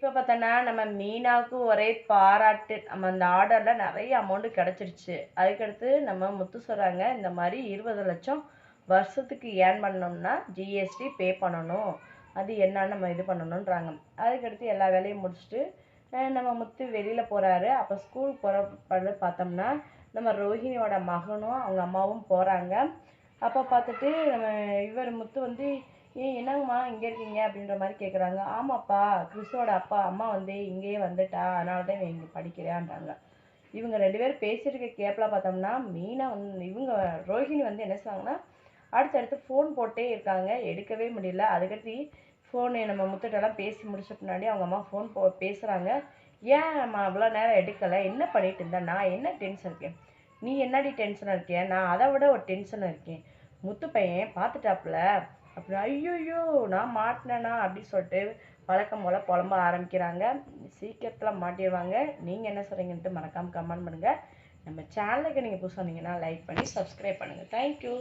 இப்போ பார்த்தோன்னா நம்ம மீனாவுக்கு ஒரே பாராட்டு. நம்ம அந்த ஆர்டரில் நிறைய அமௌண்ட்டு கிடச்சிருச்சு. அதுக்கடுத்து நம்ம முத்து சொல்கிறாங்க, இந்த மாதிரி 20,00,000 வருஷத்துக்கு ஏர்ன் பண்ணோம்னா ஜிஎஸ்டி பே பண்ணணும். அது என்னன்னு நம்ம இது பண்ணணுன்றாங்க. அதுக்கடுத்து எல்லா வேலையும் முடிச்சுட்டு நம்ம முத்து வெளியில் போகிறாரு. அப்போ ஸ்கூல் போகிற பார்த்தோம்னா நம்ம ரோஹிணியோட மகனும் அவங்க அம்மாவும் போகிறாங்க. அப்போ பார்த்துட்டு நம்ம இவர் முத்து வந்து என்னங்கம்மா இங்கே இருக்கீங்க அப்படின்ற மாதிரி கேட்குறாங்க. ஆமாப்பா, கிறிஸோட அம்மா வந்து இங்கேயே வந்துட்டா, அதனால தான் இவன் இங்கே படிக்கிறான்றாங்க. இவங்க 2 பேரும் பேசியிருக்க கேப்பில் பார்த்தோம்னா மீனா இவங்க ரோஹிணி வந்து என்ன செய்வாங்கன்னா அடுத்தடுத்து ஃபோன் போட்டே இருக்காங்க, எடுக்கவே முடியல. அதுக்கடுத்து ஃபோனு நம்ம முத்துட்டெல்லாம் பேசி முடிச்ச பின்னாடி அவங்க அம்மா ஃபோன் பேசுகிறாங்க. ஏன் அம்மா அவ்வளோ நேரம் எடுக்கலை, என்ன பண்ணிட்டு இருந்தேன், நான் என்ன டென்ஷன் இருக்கேன், நீ என்னடி டென்ஷனாக இருக்கிய, நான் அதை விட ஒரு டென்ஷனாக இருக்கேன், முத்து பையன் பார்த்துட்டாப்புல அப்படி. ஐயோயோ நான் மாட்டினேனா அப்படின்னு சொல்லிட்டு வழக்கம் போல் புலம்ப ஆரம்பிக்கிறாங்க. சீக்கிரத்தில் மாட்டிடுவாங்க. நீங்கள் என்ன சொல்கிறீங்கன்ட்டு மறக்காமல் கமெண்ட் பண்ணுங்கள். நம்ம சேனலுக்கு நீங்கள் புதுசாக வந்தீங்கன்னா லைக் பண்ணி சப்ஸ்கிரைப் பண்ணுங்கள். தேங்க்யூ.